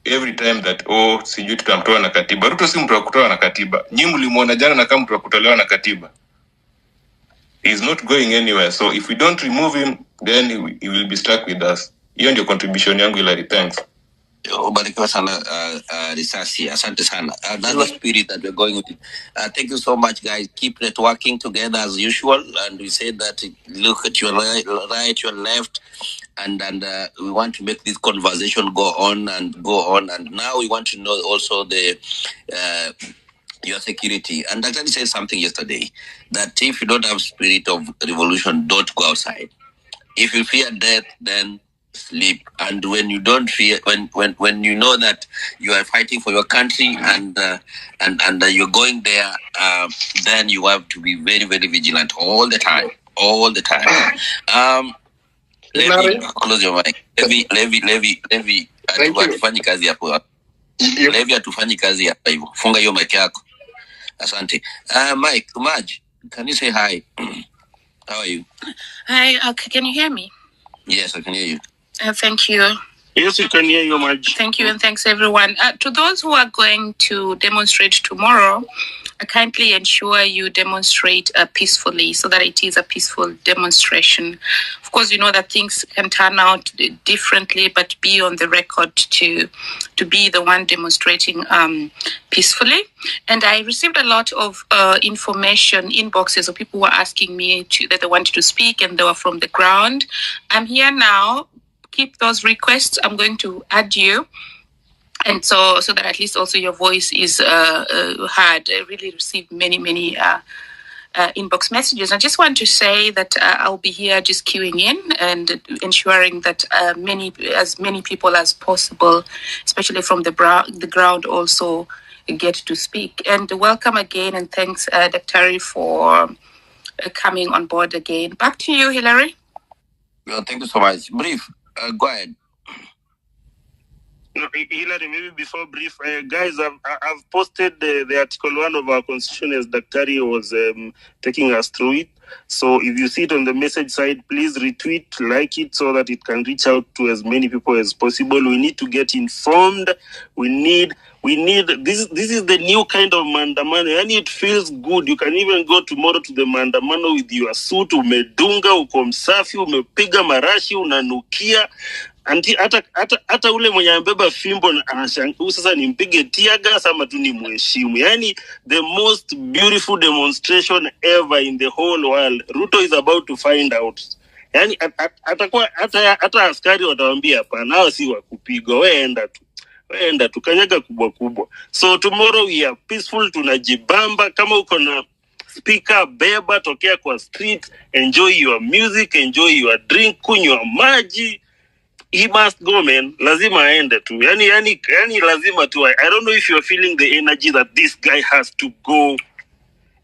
every time that, sijui tutamtoa na katiba. Ruto si mtu wa kutoa na katiba. Nyinyi mlimuona jana na kama mtu wa kutolewa na katiba. He's not going anywhere. So if we don't remove him, then he will be stuck with us. Hiyo ndio contribution yangu, Hilary. Thanks. Ubarikiwa sana Risasi. Asante sana. That's the spirit that we're going with. Thank you so much, guys. Keep networking together as usual. And we said that look at your right, your left. And we want to make this conversation go on. And now we want to know also your security. And Dr. said something yesterday that if you don't have spirit of revolution, don't go outside. If you fear death, then sleep. And when you don't fear, when you know that you are fighting for your country and you're going there, then you have to be very, very vigilant all the time. Let me close your mic. Levi. Hatufanyi kazi hapo. Levi hatufanyi kazi hapa hivyo. Funga hiyo mic yako. Asante. Mike, Maj, can you say hi? How are you? Hi, can you hear me? Yes, I can hear you. Thank you. Yes, you can hear you, Maj. Thank you, and thanks everyone. To those who are going to demonstrate tomorrow, kindly ensure you demonstrate peacefully so that it is a peaceful demonstration. Of course, you know that things can turn out differently, but be on the record to be the one demonstrating peacefully. And I received a lot of information, inboxes of people who were asking me that they wanted to speak and they were from the ground. I'm here now. Keep those requests. I'm going to add you. And so that at least also your voice is heard. I really received many inbox messages. I just want to say that I'll be here just queuing in and ensuring that as many people as possible, especially from the ground, also get to speak. And welcome again, and thanks, Dr. for coming on board again. Back to you, Hilary. Well, thank you so much. Brief. Go ahead. No, Hilary, maybe before brief, guys, I've posted the article 1 of our constitution as Dr. was taking us through it. So if you see it on the message side, please retweet, like it so that it can reach out to as many people as possible. We need to get informed. We need this is the new kind of maandamano. And it feels good. You can even go tomorrow to the maandamano with your suit, umedunga, uko msafi, umepiga marashi, unanukia. Anti hata ule mwenye ambeba fimbo anashangaa sasa nimpige tiaga ama tu ni mheshimu. Yani the most beautiful demonstration ever in the whole world. Ruto is about to find out. Yani atakuwa hata askari watawaambia hapana, hao si wa kupigwa, weenda tu kanyaga kubwa. So tomorrow we are peaceful, tunajibamba. Kama uko na speaker, beba, tokea kwa street, enjoy your music, enjoy your drink, kunywa maji. he must go, man. Lazima aende tu. Yani lazima tu. I don't know if you're feeling the energy that this guy has to go.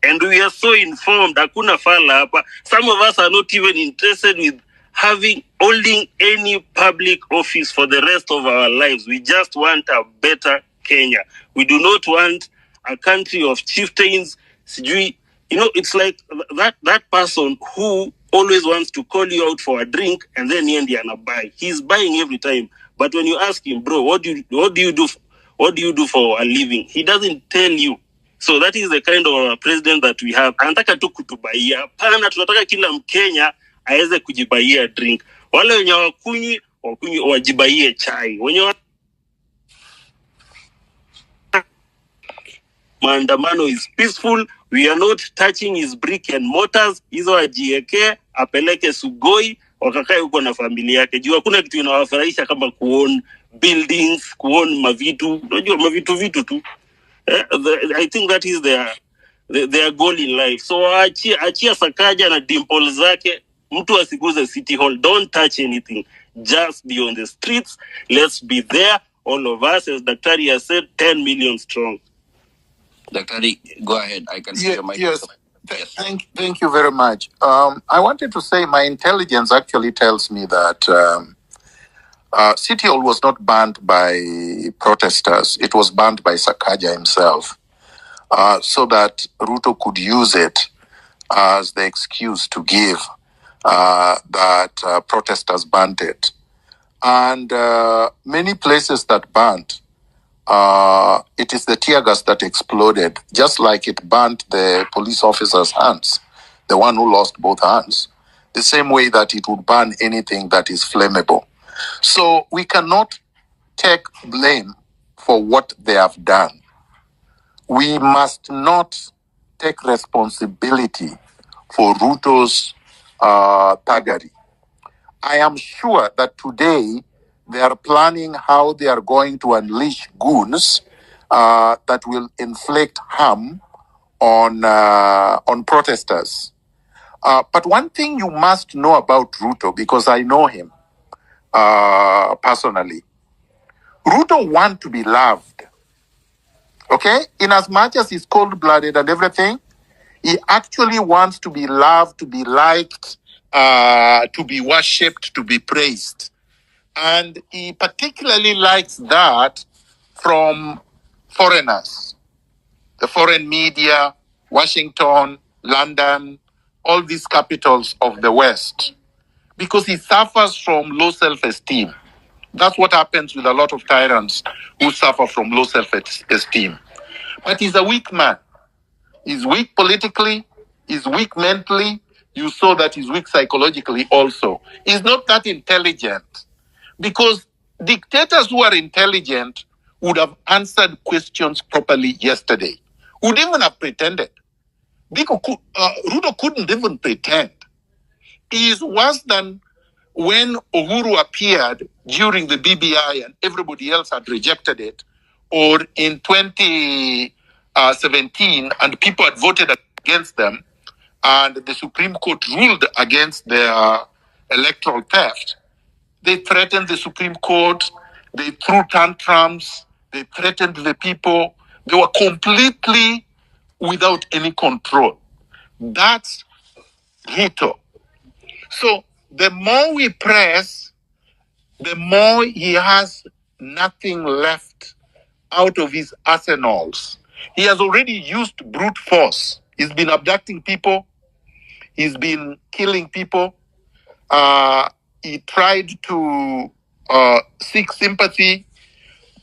And we are so informed. Hakuna fala hapa. Some of us are not even interested with holding any public office for the rest of our lives. We just want a better Kenya. We do not want a country of chieftains. Sijui, it's like that person who always wants to call you out for a drink and then he and buy. He's buying every time. But when you ask him, bro, what do you do for a living? He doesn't tell you. So that is the kind of president that we have. Anataka tu kutubaia. Pana tunataka kila Mkenya aweze kujibaia drink. Wale wenye wakunywi wajibaie chai. Wenye maandamano is peaceful. We are not touching his brick and mortars. Hizo ajieke, apeleke Sugoi, wakakae huko na familia yake. Juu hakuna kitu inawafurahisha kama kuon buildings, kuon mavitu. Unajua mavitu tu. I think that is their goal in life. So achia Sakaja na dimple zake, mtu asiguze City Hall. Don't touch anything. Just be on the streets. Let's be there. All of us, as Daktari has said, 10 million strong. Daktari, go ahead. I can see your mic. Yes. Thank you very much. I wanted to say my intelligence actually tells me that City Hall was not banned by protesters. It was banned by Sakaja himself, so that Ruto could use it as the excuse to give that protesters banned it. And many places that banned, it is the tear gas that exploded, just like it burnt the police officer's hands, the one who lost both hands, the same way that it would burn anything that is flammable. So we cannot take blame for what they have done. We must not take responsibility for Ruto's thuggery. I am sure that today they are planning how they are going to unleash goons that will inflict harm on protesters. But one thing you must know about Ruto, because I know him personally, Ruto wants to be loved. Okay? In as much as he's cold-blooded and everything, he actually wants to be loved, to be liked, to be worshipped, to be praised. And he particularly likes that from foreigners, the foreign media, Washington, London, all these capitals of the West, because he suffers from low self-esteem. That's what happens with a lot of tyrants who suffer from low self-esteem. But he's a weak man. He's weak politically. He's weak mentally. You saw that he's weak psychologically also. He's not that intelligent. Because dictators who are intelligent would have answered questions properly yesterday. Would even have pretended. Ruto couldn't even pretend. He is worse than when Uhuru appeared during the BBI and everybody else had rejected it, or in 2017 and people had voted against them and the Supreme Court ruled against their electoral theft. They threatened the Supreme Court, they threw tantrums, they threatened the people. They were completely without any control. That's Ruto. So the more we press, the more he has nothing left out of his arsenals. He has already used brute force. He's been abducting people. He's been killing people. He tried to seek sympathy,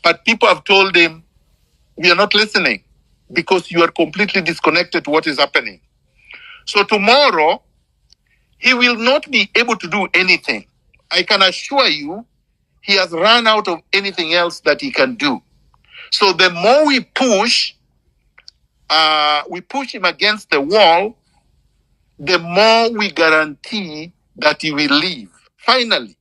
but people have told him, we are not listening because you are completely disconnected to what is happening. So tomorrow, he will not be able to do anything. I can assure you, he has run out of anything else that he can do. So the more we push him against the wall, the more we guarantee that he will leave. Finally,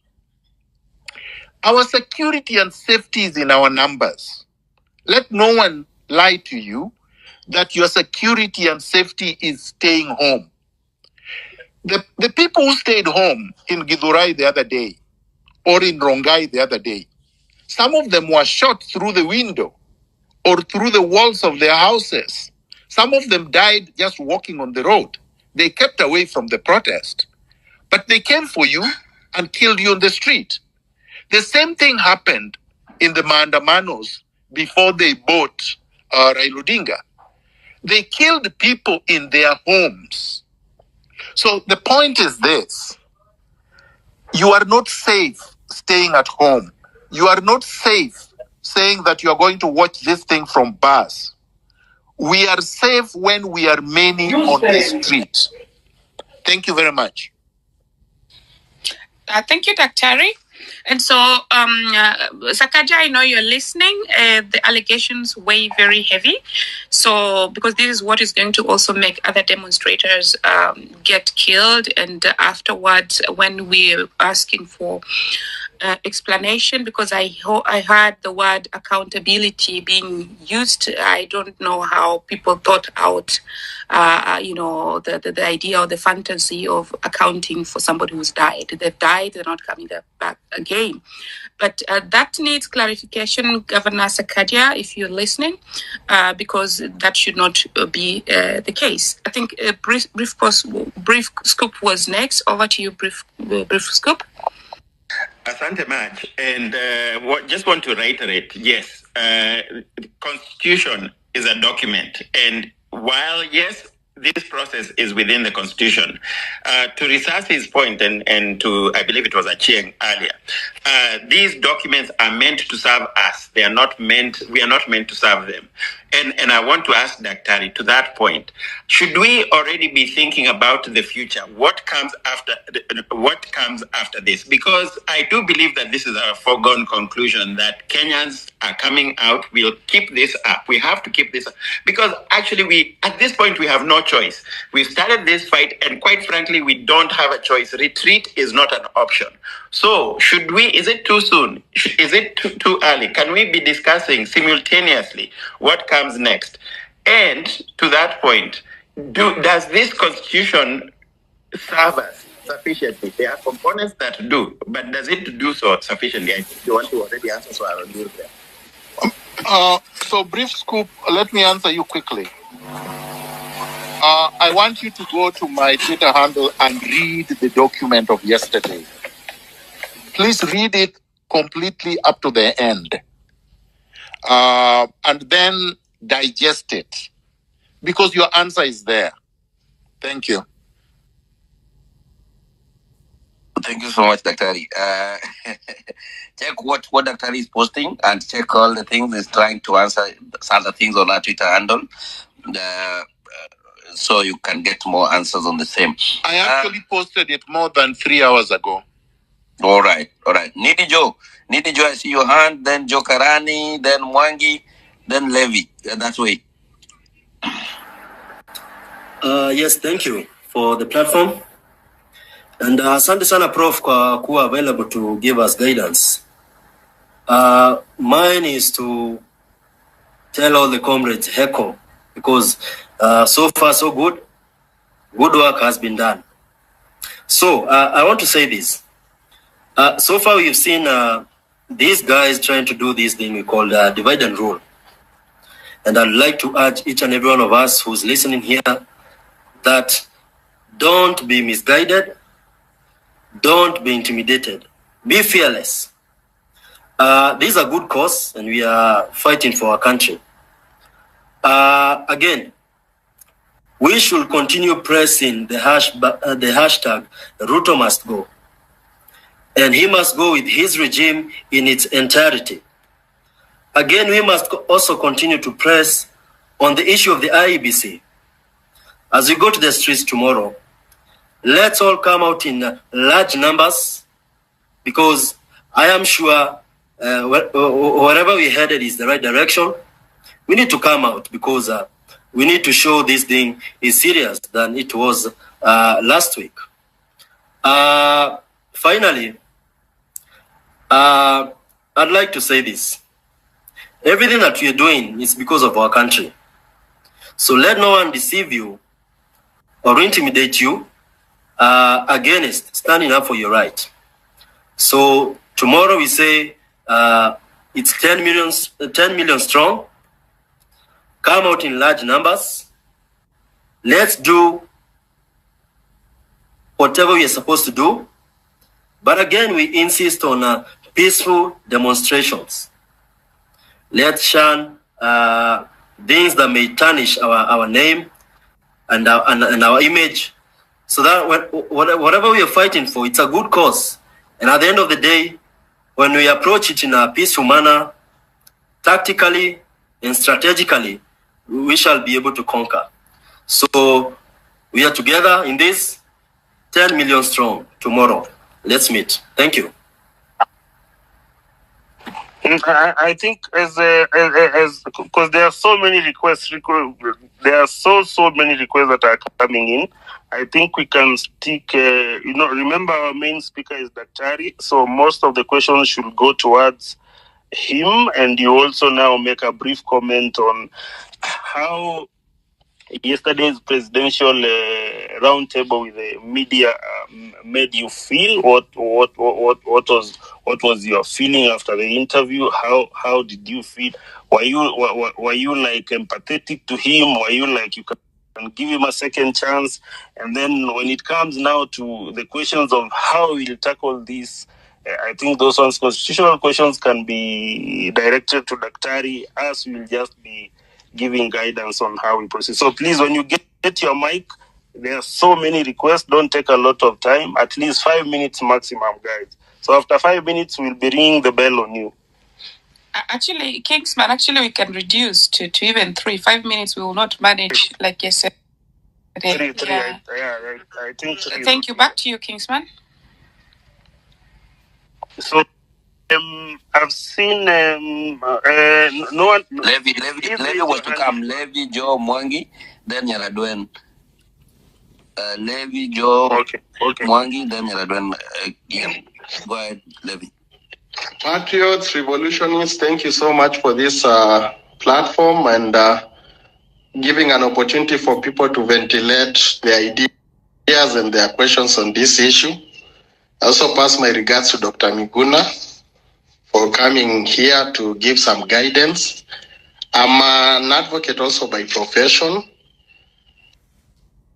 our security and safety is in our numbers. Let no one lie to you that your security and safety is staying home. The people who stayed home in Githurai the other day, or in Rongai the other day. Some of them were shot through the window or through the walls of their houses. Some of them died just walking on the road. They kept away from the protest, but they came for you and killed you on the street. The same thing happened in the Maandamanos before they bought Raila Odinga. They killed people in their homes. So the point is this: you are not safe staying at home. You are not safe saying that you are going to watch this thing from bars. We are safe when we are many on the street. Thank you very much. Thank you, Daktari. And so, Sakaja, I know you're listening. The allegations weigh very heavy. So, because this is what is going to also make other demonstrators get killed. And afterwards, when we're asking for explanation, because I heard the word accountability being used. I don't know how people thought out, the idea or the fantasy of accounting for somebody who's died. They've died, they're not coming back again. But that needs clarification, Governor Sakaja, if you're listening, because that should not be the case. I think Brief Scoop was next. Over to you, Brief Scoop. Asante much. And just want to reiterate, yes, Constitution is a document. And while, yes, this process is within the Constitution, to Risasi's point, and to, I believe it was Achieng earlier, these documents are meant to serve us. We are not meant to serve them. And I want to ask Daktari, to that point, should we already be thinking about the future? What comes after this? Because I do believe that this is a foregone conclusion that Kenyans are coming out. We'll keep this up. We have to keep this up. Because actually, at this point, we have no choice. We've started this fight, and quite frankly, we don't have a choice. Retreat is not an option. So is it too soon? Is it too early? Can we be discussing simultaneously what comes next? And to that point, does this Constitution serve us sufficiently? There are components that do, but does it do so sufficiently? I think you want to already answer, so I will use that. So, Brief Scoop, let me answer you quickly. I want you to go to my Twitter handle and read the document of yesterday. Please read it completely up to the end. And then digest it. Because your answer is there. Thank you. Thank you so much, Daktari. Check what Daktari is posting and check all the things he's trying to answer some of the things on our Twitter handle. So you can get more answers on the same. I actually posted it more than 3 hours ago. All right. Nidi Joe, I see your hand, then Joe Karani, then Mwangi, then Levi. That way. Yes, thank you for the platform. And asante sana Prof kwa kuwa available to give us guidance. Mine is to tell all the comrades heckle, because so far so good. Good work has been done. So I want to say this. So far we've seen these guys trying to do this thing we call divide and rule. And I'd like to urge each and every one of us who's listening here that don't be misguided, don't be intimidated, be fearless. This is a good cause, and we are fighting for our country. Again, we should continue pressing the hashtag Ruto must go. And he must go with his regime in its entirety. Again, we must also continue to press on the issue of the IEBC. As we go to the streets tomorrow, let's all come out in large numbers, because I am sure wherever we're headed is the right direction. We need to come out, because we need to show this thing is serious than it was last week. Finally, I'd like to say this. Everything that we are doing is because of our country. So let no one deceive you or intimidate you against standing up for your right. So Tomorrow we say it's 10 million strong. Come out in large numbers. Let's do whatever we are supposed to do. But again, we insist on peaceful demonstrations. Let's shun things that may tarnish our name and our image, so that whatever we are fighting for, it's a good cause. And at the end of the day, when we approach it in a peaceful manner, tactically and strategically, we shall be able to conquer. So we are together in this, 10 million strong tomorrow. Let's meet. Thank you. I think as because there are so many requests, there are so many requests that are coming in. I think we can stick. Remember our main speaker is Daktari, so most of the questions should go towards him, and you also now make a brief comment on how yesterday's presidential roundtable with the media made you feel. What was your feeling after the interview? How did you feel? Were you like empathetic to him? Were you like you can give him a second chance? And then when it comes now to the questions of how we'll tackle this, I think those ones, constitutional questions, can be directed to Daktari. Us will just be giving guidance on how we proceed. So please, when you get your mic, there are so many requests. Don't take a lot of time. At least 5 minutes maximum, guys. So after 5 minutes, we'll be ringing the bell on you. Actually, Kingsman, we can reduce to even 3. 5 minutes we will not manage, like you said. Three, yeah. I think 3. Thank you. Back to you, Kingsman. So, I've seen no one. Levi was to come. Levi, Joe, Mwangi, then Yaradwen. Levi, Joe, okay. Mwangi, then Yaradwen again. Go ahead, Levi. Patriots, revolutionists, thank you so much for this platform and giving an opportunity for people to ventilate their ideas and their questions on this issue. I also pass my regards to Dr. Miguna for coming here to give some guidance. I'm an advocate also by profession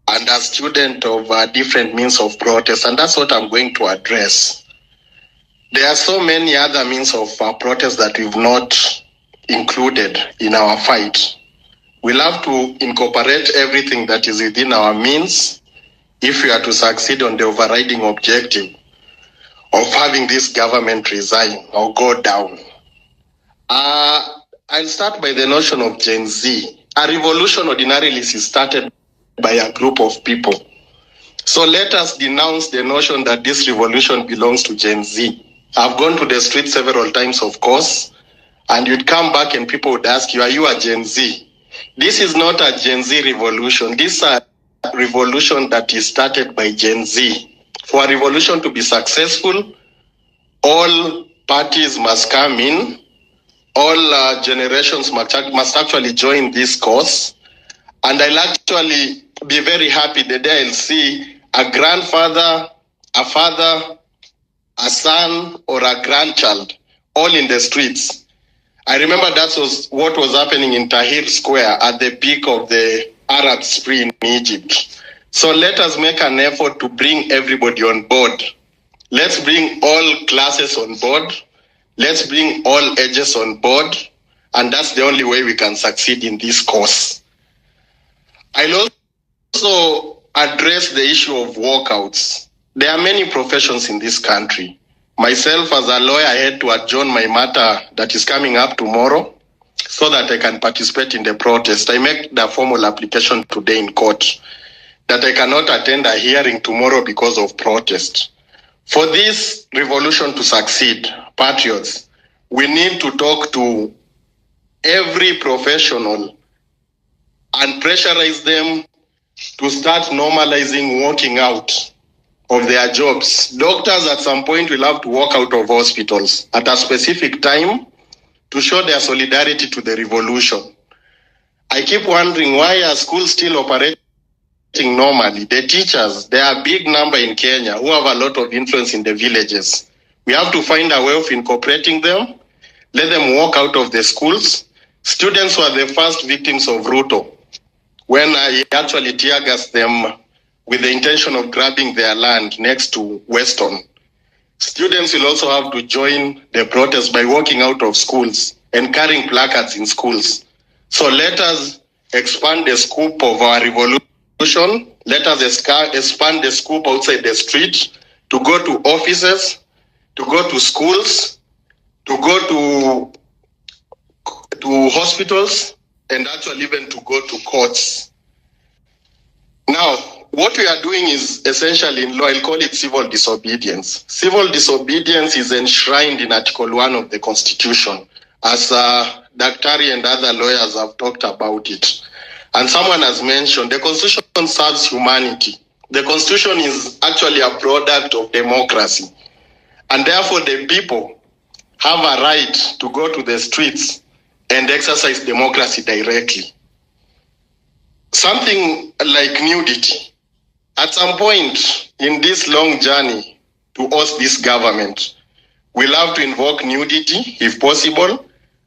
and a student of different means of protest, and that's what I'm going to address. There are so many other means of protest that we've not included in our fight. We'll have to incorporate everything that is within our means if we are to succeed on the overriding objective of having this government resign or go down. I'll start by the notion of Gen Z. A revolution ordinarily is started by a group of people. So let us denounce the notion that this revolution belongs to Gen Z. I've gone to the street several times, of course, and you'd come back and people would ask you, are you a Gen Z? This is not a Gen Z revolution. This is a revolution that is started by Gen Z. For a revolution to be successful, all parties must come in, all generations must actually join this cause, and I'll actually be very happy the day I'll see a grandfather, a father, a son, or a grandchild all in the streets. I remember that was what was happening in Tahrir Square at the peak of the Arab Spring in Egypt. So let us make an effort to bring everybody on board. Let's bring all classes on board. Let's bring all ages on board. And that's the only way we can succeed in this cause. I'll also address the issue of walkouts. There are many professions in this country. Myself, as a lawyer, I had to adjourn my matter that is coming up tomorrow so that I can participate in the protest. I make the formal application today in court that I cannot attend a hearing tomorrow because of protest. For this revolution to succeed, patriots, we need to talk to every professional and pressurize them to start normalizing walking out of their jobs. Doctors at some point will have to walk out of hospitals at a specific time to show their solidarity to the revolution. I keep wondering, why are schools still operating normally? The teachers, there are a big number in Kenya who have a lot of influence in the villages. We have to find a way of incorporating them, let them walk out of the schools. Students were the first victims of ruto, when I actually tear gassed them with the intention of grabbing their land next to Weston. Students will also have to join the protest by walking out of schools and carrying placards in schools. So let us expand the scope of our revolution. Let us expand the scope outside the street to go to offices, to go to schools, to go to hospitals, and actually even to go to courts. Now, what we are doing is essentially in law, I'll call it civil disobedience. Civil disobedience is enshrined in Article 1 of the Constitution, as Daktari and other lawyers have talked about it. And someone has mentioned the Constitution serves humanity. The Constitution is actually a product of democracy. And therefore, the people have a right to go to the streets and exercise democracy directly. Something like nudity. At some point in this long journey towards this government, we'll have to invoke nudity, if possible,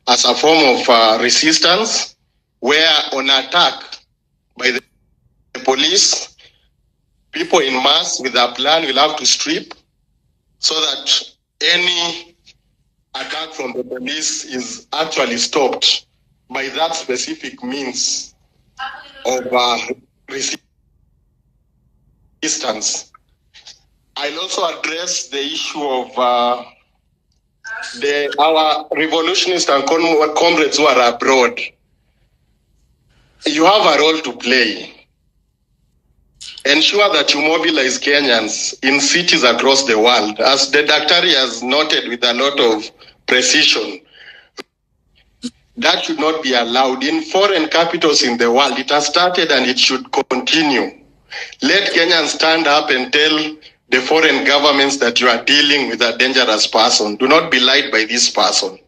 as a form of resistance, where on attack by the police, people in mass with a plan will have to strip so that any attack from the police is actually stopped by that specific means of resistance. I'll also address the issue of our revolutionists and comrades who are abroad. You have a role to play. Ensure that you mobilize Kenyans in cities across the world. As the Daktari has noted with a lot of precision, that should not be allowed. In foreign capitals in the world, it has started and it should continue. Let Kenyans stand up and tell the foreign governments that you are dealing with a dangerous person. Do not be lied by this person.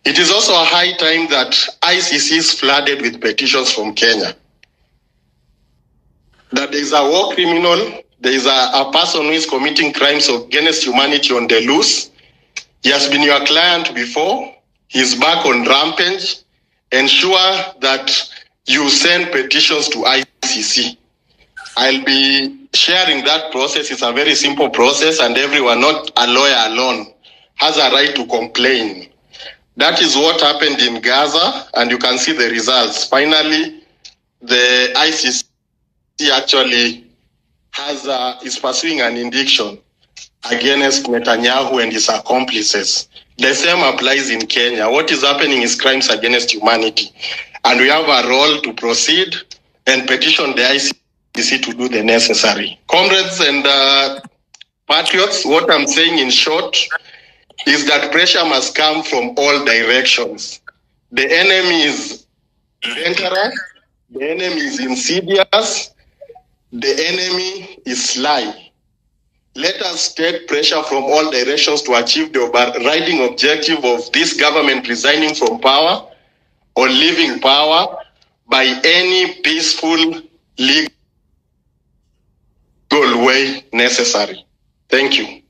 It is also a high time that ICC is flooded with petitions from Kenya. That there is a war criminal, there is a person who is committing crimes against humanity on the loose. He has been your client before. He's back on rampage. Ensure that you send petitions to ICC. I'll be sharing that process. It's a very simple process, and everyone, not a lawyer alone, has a right to complain. That is what happened in Gaza, and you can see the results. Finally, the ICC actually is pursuing an indiction against Netanyahu and his accomplices. The same applies in Kenya. What is happening is crimes against humanity. And we have a role to proceed and petition the ICC to do the necessary. Comrades and patriots, what I'm saying in short is that pressure must come from all directions. The enemy is dangerous. The enemy is insidious. The enemy is sly. Let us take pressure from all directions to achieve the overriding objective of this government resigning from power or leaving power by any peaceful, legal way necessary. Thank you.